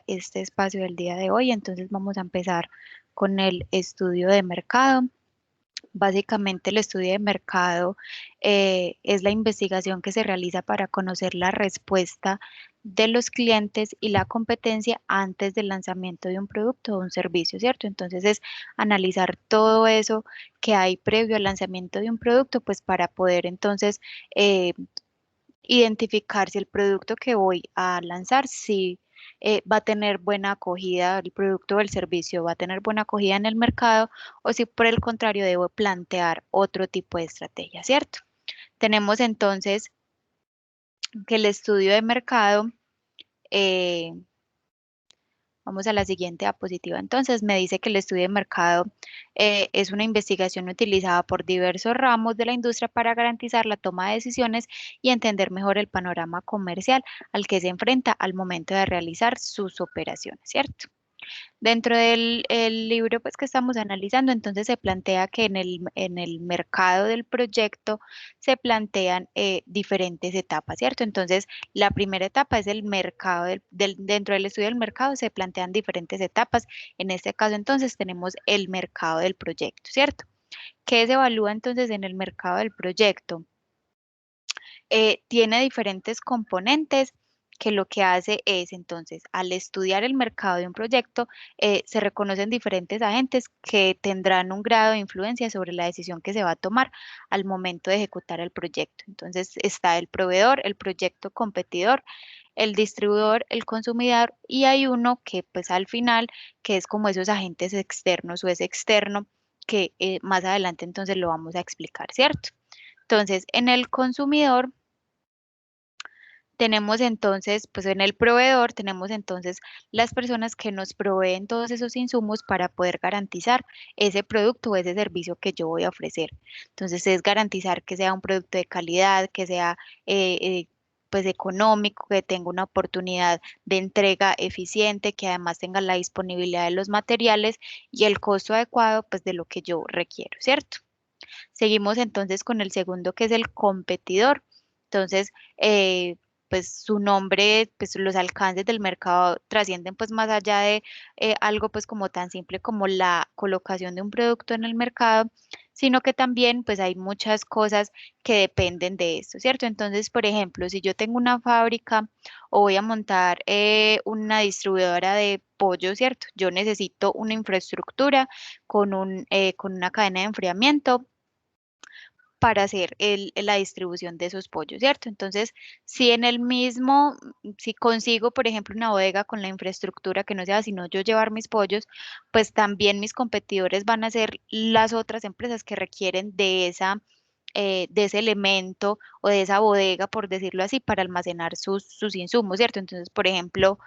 este espacio del día de hoy. Entonces vamos a empezar con el estudio de mercado. Básicamente el estudio de mercado es la investigación que se realiza para conocer la respuesta de los clientes y la competencia antes del lanzamiento de un producto o un servicio, ¿cierto? Entonces es analizar todo eso que hay previo al lanzamiento de un producto, pues para poder entonces identificar si el producto que voy a lanzar, si va a tener buena acogida, el producto o el servicio va a tener buena acogida en el mercado, o si por el contrario debo plantear otro tipo de estrategia, ¿cierto? Tenemos entonces que el estudio de mercado, eh, vamos a la siguiente diapositiva. Entonces, me dice que el estudio de mercado es una investigación utilizada por diversos ramos de la industria para garantizar la toma de decisiones y entender mejor el panorama comercial al que se enfrenta al momento de realizar sus operaciones, ¿cierto? Dentro del el libro pues, que estamos analizando, entonces se plantea que en el mercado del proyecto se plantean diferentes etapas, ¿cierto? Entonces, la primera etapa es el mercado, dentro del estudio del mercado se plantean diferentes etapas. En este caso, entonces, tenemos el mercado del proyecto, ¿cierto? ¿Qué se evalúa entonces en el mercado del proyecto? Tiene diferentes componentes que lo que hace es entonces, al estudiar el mercado de un proyecto, se reconocen diferentes agentes que tendrán un grado de influencia sobre la decisión que se va a tomar al momento de ejecutar el proyecto. Entonces está el proveedor, el proyecto competidor, el distribuidor, el consumidor y hay uno que pues al final, que es como esos agentes externos o es externo, que más adelante entonces lo vamos a explicar, ¿cierto? Entonces, en el consumidor tenemos entonces, pues en el proveedor tenemos entonces las personas que nos proveen todos esos insumos para poder garantizar ese producto o ese servicio que yo voy a ofrecer. Entonces es garantizar que sea un producto de calidad, que sea pues económico, que tenga una oportunidad de entrega eficiente, que además tenga la disponibilidad de los materiales y el costo adecuado pues de lo que yo requiero, ¿cierto? Seguimos entonces con el segundo que es el competidor. Entonces, pues su nombre, pues los alcances del mercado trascienden pues más allá de algo pues como tan simple como la colocación de un producto en el mercado, sino que también pues hay muchas cosas que dependen de esto, ¿cierto? Entonces, por ejemplo, si yo tengo una fábrica o voy a montar una distribuidora de pollo, ¿cierto? Yo necesito una infraestructura con una cadena de enfriamiento para hacer la distribución de esos pollos, ¿cierto? Entonces, si en el mismo, si consigo, por ejemplo, una bodega con la infraestructura que no sea sino yo llevar mis pollos, pues también mis competidores van a ser las otras empresas que requieren de ese elemento o de esa bodega, por decirlo así, para almacenar sus insumos, ¿cierto? Entonces, por ejemplo,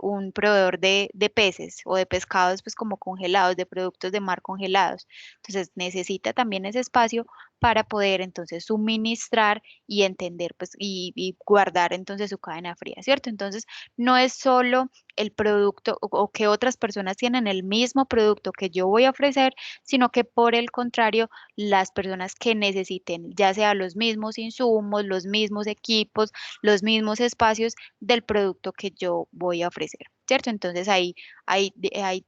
un proveedor de peces o de pescados, pues como congelados, de productos de mar congelados. Entonces, necesita también ese espacio para poder entonces suministrar y entender, pues, y guardar entonces su cadena fría, ¿cierto? Entonces, no es solo el producto o que otras personas tienen el mismo producto que yo voy a ofrecer, sino que por el contrario, las personas que necesiten, ya sea los mismos insumos, los mismos equipos, los mismos espacios del producto que yo voy a ofrecer, ¿cierto? Entonces hay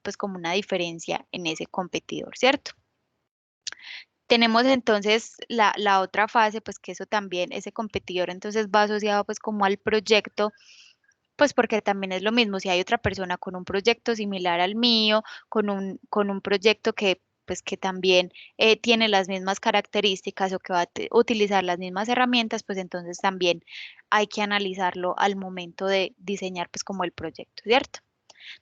pues como una diferencia en ese competidor, ¿cierto? Tenemos entonces la otra fase, pues que eso también, ese competidor entonces va asociado pues como al proyecto, pues porque también es lo mismo, si hay otra persona con un proyecto similar al mío, con un proyecto que pues que también tiene las mismas características o que va a utilizar las mismas herramientas, pues entonces también hay que analizarlo al momento de diseñar pues como el proyecto, ¿cierto?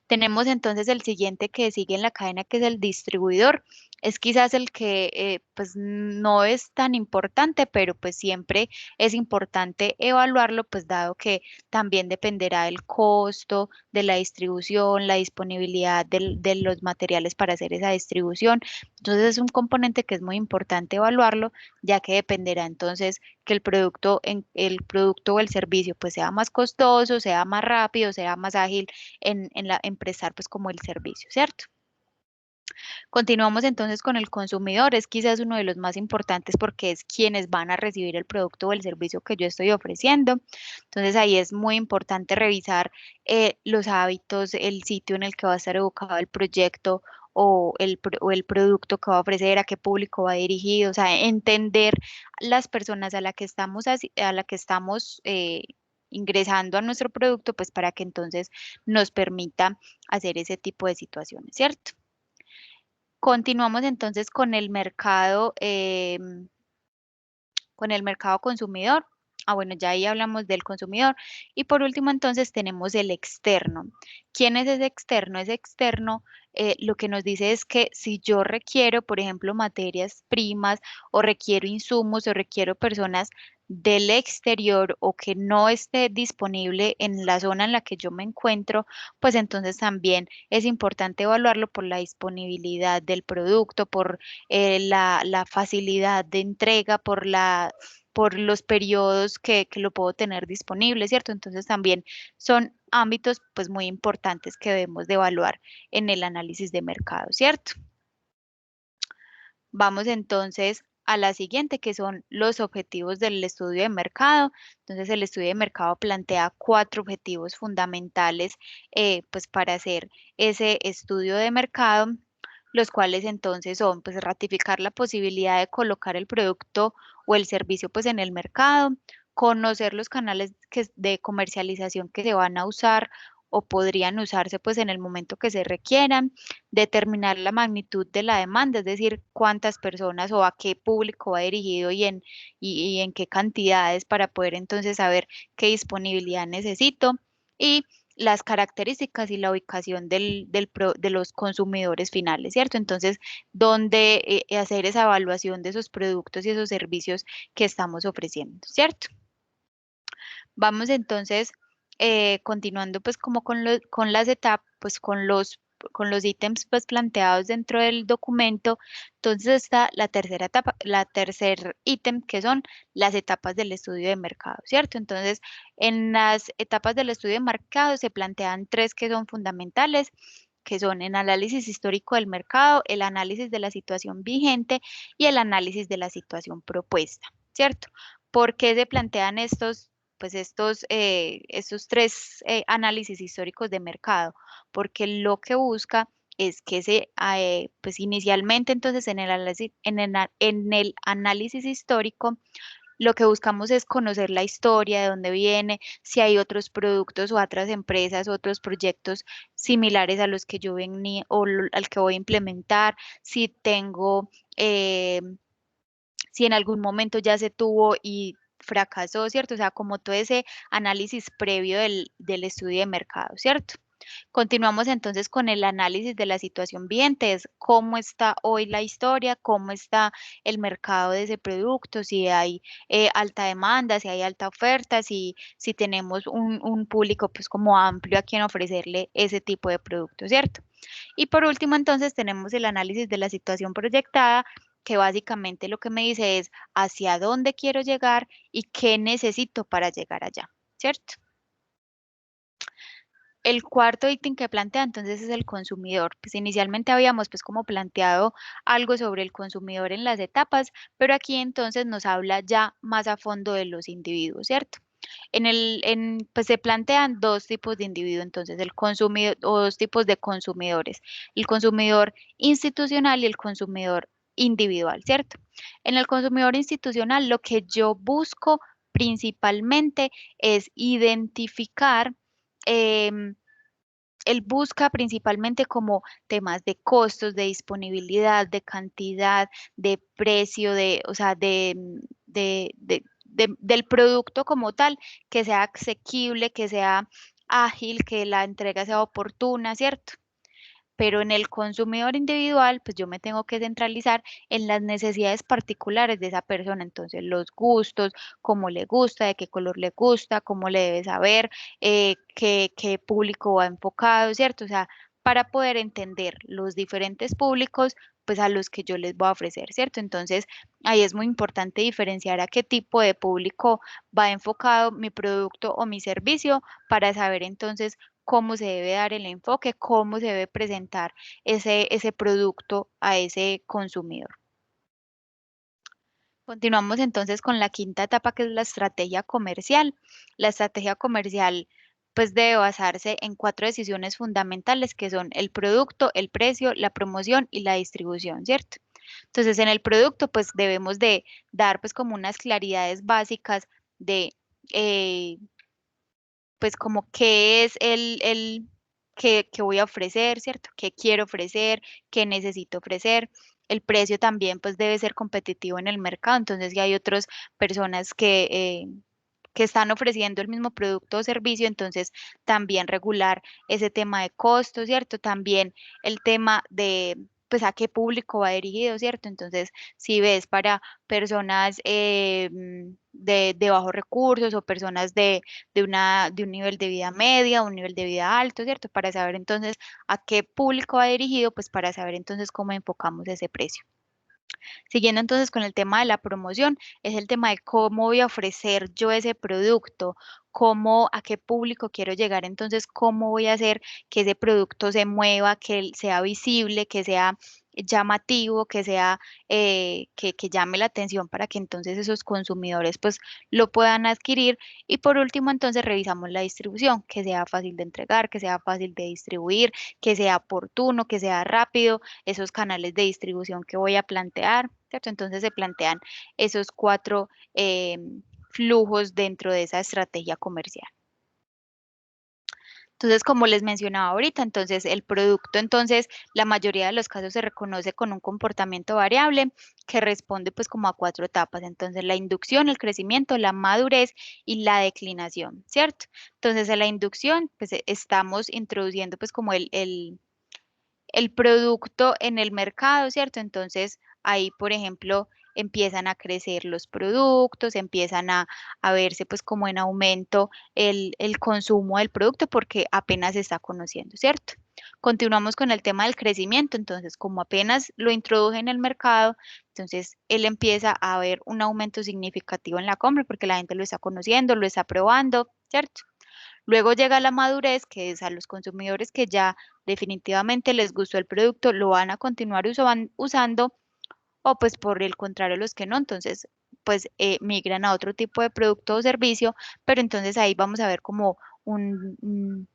Tenemos entonces el siguiente que sigue en la cadena, que es el distribuidor. Es quizás el que pues no es tan importante, pero pues siempre es importante evaluarlo, pues dado que también dependerá del costo, de la distribución, la disponibilidad de los materiales para hacer esa distribución. Entonces es un componente que es muy importante evaluarlo, ya que dependerá entonces que el producto o el servicio pues sea más costoso, sea más rápido, sea más ágil en prestar pues como el servicio, ¿cierto? Continuamos entonces con el consumidor, es quizás uno de los más importantes porque es quienes van a recibir el producto o el servicio que yo estoy ofreciendo. Entonces ahí es muy importante revisar los hábitos, el sitio en el que va a estar evocado el proyecto o el producto que va a ofrecer, a qué público va dirigido, o sea, entender las personas a la que estamos, a la que estamos ingresando a nuestro producto, pues para que entonces nos permita hacer ese tipo de situaciones, ¿cierto? Continuamos entonces con el mercado consumidor. Ah, bueno, ya ahí hablamos del consumidor. Y por último, entonces tenemos el externo. ¿Quién es ese externo? Ese externo lo que nos dice es que si yo requiero, por ejemplo, materias primas o requiero insumos o requiero personas del exterior o que no esté disponible en la zona en la que yo me encuentro, pues entonces también es importante evaluarlo por la disponibilidad del producto, por la facilidad de entrega, por los periodos que lo puedo tener disponible, ¿cierto? Entonces también son ámbitos pues muy importantes que debemos de evaluar en el análisis de mercado, ¿cierto? Vamos entonces a la siguiente, que son los objetivos del estudio de mercado. Entonces, el estudio de mercado plantea cuatro objetivos fundamentales pues para hacer ese estudio de mercado, los cuales entonces son pues ratificar la posibilidad de colocar el producto o el servicio pues en el mercado, conocer los canales de comercialización que se van a usar o podrían usarse pues en el momento que se requieran, determinar la magnitud de la demanda, es decir, cuántas personas o a qué público va dirigido y en qué cantidades para poder entonces saber qué disponibilidad necesito y las características y la ubicación de los consumidores finales, ¿cierto? Entonces, ¿dónde hacer esa evaluación de esos productos y esos servicios que estamos ofreciendo, ¿cierto? Vamos entonces continuando pues como con las etapas, pues con los ítems pues planteados dentro del documento. Entonces está la tercera etapa, la tercer ítem que son las etapas del estudio de mercado, ¿cierto? Entonces, en las etapas del estudio de mercado se plantean tres que son fundamentales, que son el análisis histórico del mercado, el análisis de la situación vigente y el análisis de la situación propuesta, ¿cierto? ¿Por qué se plantean estos tres análisis históricos de mercado? Porque lo que busca es que pues inicialmente entonces en el análisis histórico lo que buscamos es conocer la historia, de dónde viene, si hay otros productos o otras empresas, otros proyectos similares a los que yo venía al que voy a implementar, si tengo, si en algún momento ya se tuvo y fracasó, ¿cierto? O sea, como todo ese análisis previo del estudio de mercado, ¿cierto? Continuamos entonces con el análisis de la situación vigente, es cómo está hoy la historia, cómo está el mercado de ese producto, si hay alta demanda, si hay alta oferta, si tenemos un público pues como amplio a quien ofrecerle ese tipo de producto, ¿cierto? Y por último entonces tenemos el análisis de la situación proyectada, que básicamente lo que me dice es hacia dónde quiero llegar y qué necesito para llegar allá, ¿cierto? El cuarto ítem que plantea entonces es el consumidor. Pues inicialmente habíamos pues como planteado algo sobre el consumidor en las etapas, pero aquí entonces nos habla ya más a fondo de los individuos, ¿cierto? Pues se plantean dos tipos de individuos, entonces el consumidor o dos tipos de consumidores, el consumidor institucional y el consumidor individual, ¿cierto? En el consumidor institucional lo que yo busco principalmente es identificar em, él busca principalmente como temas de costos, de disponibilidad, de cantidad, de precio, o sea, del producto como tal, que sea asequible, que sea ágil, que la entrega sea oportuna, ¿cierto? Pero en el consumidor individual, pues yo me tengo que centralizar en las necesidades particulares de esa persona, entonces los gustos, cómo le gusta, de qué color le gusta, cómo le debe saber, qué público va enfocado, ¿cierto? O sea, para poder entender los diferentes públicos, pues a los que yo les voy a ofrecer, ¿cierto? Entonces, ahí es muy importante diferenciar a qué tipo de público va enfocado mi producto o mi servicio para saber entonces cómo se debe dar el enfoque, cómo se debe presentar ese producto a ese consumidor. Continuamos entonces con la quinta etapa, que es la estrategia comercial. La estrategia comercial pues debe basarse en 4 decisiones fundamentales, que son el producto, el precio, la promoción y la distribución, ¿cierto? Entonces, en el producto pues debemos de dar pues como unas claridades básicas de eh, pues como qué es que voy a ofrecer, ¿cierto? ¿Qué quiero ofrecer? ¿Qué necesito ofrecer? El precio también pues debe ser competitivo en el mercado, entonces ya hay otras personas que están ofreciendo el mismo producto o servicio, entonces también regular ese tema de costos, ¿cierto? También el tema de, pues, a qué público va dirigido, ¿cierto? Entonces, si ves para personas de bajos recursos o personas de un nivel de vida media, un nivel de vida alto, ¿cierto? Para saber entonces a qué público va dirigido, pues para saber entonces cómo enfocamos ese precio. Siguiendo entonces con el tema de la promoción, es el tema de cómo voy a ofrecer yo ese producto, cómo, a qué público quiero llegar, entonces cómo voy a hacer que ese producto se mueva, que sea visible, que sea llamativo, que sea, que llame la atención para que entonces esos consumidores pues lo puedan adquirir. Y por último, entonces revisamos la distribución, que sea fácil de entregar, que sea fácil de distribuir, que sea oportuno, que sea rápido, esos canales de distribución que voy a plantear, ¿cierto? Entonces se plantean esos 4 flujos dentro de esa estrategia comercial. Entonces, como les mencionaba ahorita, entonces el producto, entonces, la mayoría de los casos se reconoce con un comportamiento variable que responde pues como a 4 etapas. Entonces, la inducción, el crecimiento, la madurez y la declinación, ¿cierto? Entonces, en la inducción, pues estamos introduciendo pues como el producto en el mercado, ¿cierto? Entonces, ahí, por ejemplo, empiezan a crecer los productos, empiezan a verse pues como en aumento el consumo del producto porque apenas se está conociendo, ¿cierto? Continuamos con el tema del crecimiento, entonces como apenas lo introduje en el mercado, entonces él empieza a ver un aumento significativo en la compra porque la gente lo está conociendo, lo está probando, ¿cierto? Luego llega la madurez, que es a los consumidores que ya definitivamente les gustó el producto, lo van a continuar usando, o pues por el contrario los que no, entonces pues migran a otro tipo de producto o servicio, pero entonces ahí vamos a ver como un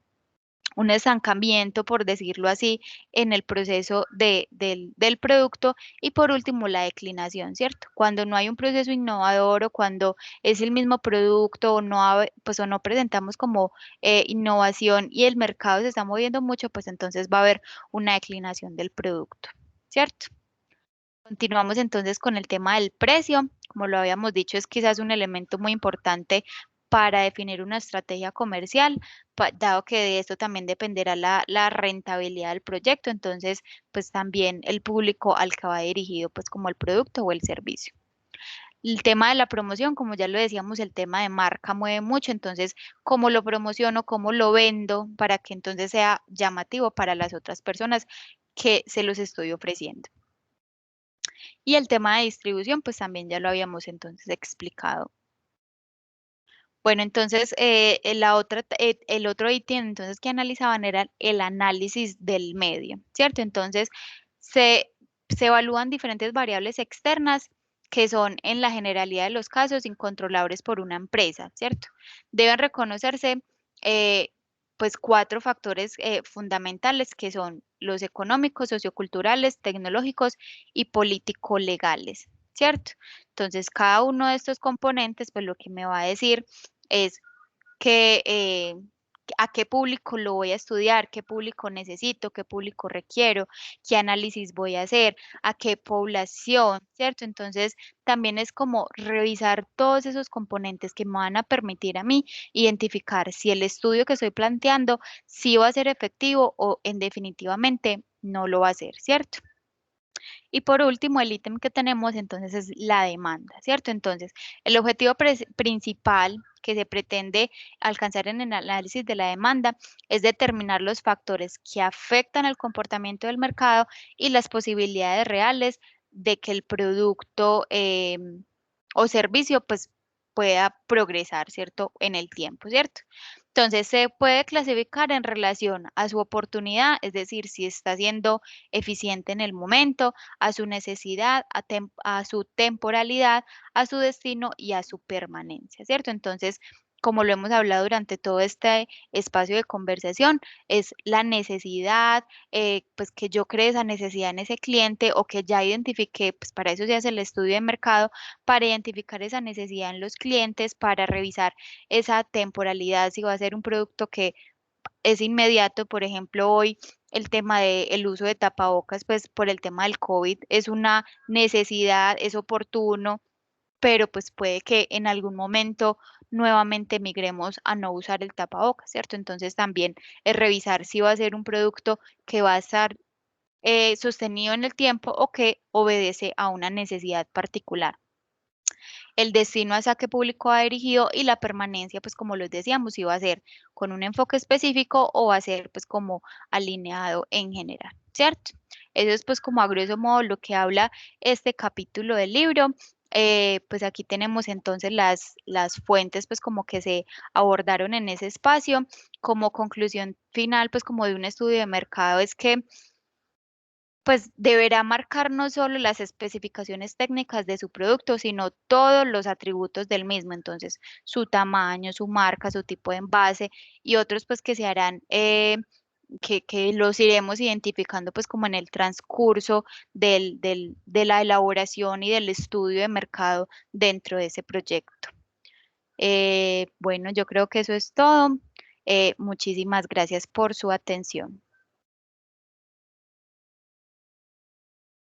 estancamiento, por decirlo así, en el proceso del producto. Y por último, la declinación, ¿cierto? Cuando no hay un proceso innovador o cuando es el mismo producto o no, pues, o no presentamos como innovación y el mercado se está moviendo mucho, pues entonces va a haber una declinación del producto, ¿cierto? Continuamos entonces con el tema del precio. Como lo habíamos dicho, es quizás un elemento muy importante para definir una estrategia comercial, dado que de esto también dependerá la rentabilidad del proyecto. Entonces, pues también el público al que va dirigido, pues como el producto o el servicio. El tema de la promoción, como ya lo decíamos, el tema de marca mueve mucho. Entonces, cómo lo promociono, cómo lo vendo para que entonces sea llamativo para las otras personas que se los estoy ofreciendo. Y el tema de distribución, pues también ya lo habíamos entonces explicado. Bueno, entonces el otro ítem entonces que analizaban era el análisis del medio, ¿cierto? Entonces se, se evalúan diferentes variables externas que son en la generalidad de los casos incontrolables por una empresa, ¿cierto? Deben reconocerse eh, pues 4 factores fundamentales que son los económicos, socioculturales, tecnológicos y político-legales, ¿cierto? Entonces, cada uno de estos componentes, pues lo que me va a decir es que, a qué público lo voy a estudiar, qué público necesito, qué público requiero, qué análisis voy a hacer, a qué población, ¿cierto? Entonces, también es como revisar todos esos componentes que me van a permitir a mí identificar si el estudio que estoy planteando sí va a ser efectivo o en definitivamente no lo va a ser, ¿cierto? Y por último, el ítem que tenemos entonces es la demanda, ¿cierto? Entonces, el objetivo principal que se pretende alcanzar en el análisis de la demanda es determinar los factores que afectan al comportamiento del mercado y las posibilidades reales de que el producto o servicio pues pueda progresar, ¿cierto? En el tiempo, ¿cierto? Entonces, se puede clasificar en relación a su oportunidad, es decir, si está siendo eficiente en el momento, a su necesidad, a su temporalidad, a su destino y a su permanencia, ¿cierto? Entonces, como lo hemos hablado durante todo este espacio de conversación, es la necesidad, pues que yo cree esa necesidad en ese cliente o que ya identifique, pues para eso se hace el estudio de mercado, para identificar esa necesidad en los clientes, para revisar esa temporalidad, si va a ser un producto que es inmediato, por ejemplo, hoy el tema del uso de tapabocas, pues por el tema del COVID es una necesidad, es oportuno, pero pues puede que en algún momento nuevamente migremos a no usar el tapabocas, ¿cierto? Entonces también es revisar si va a ser un producto que va a estar sostenido en el tiempo o que obedece a una necesidad particular. El destino hacia qué público va dirigido y la permanencia, pues como les decíamos, si va a ser con un enfoque específico o va a ser pues como alineado en general, ¿cierto? Eso es pues como a grosso modo lo que habla este capítulo del libro. Pues aquí tenemos entonces las fuentes pues como que se abordaron en ese espacio. Como conclusión final pues como de un estudio de mercado es que pues deberá marcar no solo las especificaciones técnicas de su producto, sino todos los atributos del mismo, entonces su tamaño, su marca, su tipo de envase y otros pues que se harán, que los iremos identificando pues como en el transcurso de la elaboración y del estudio de mercado dentro de ese proyecto. Bueno, yo creo que eso es todo. Muchísimas gracias por su atención.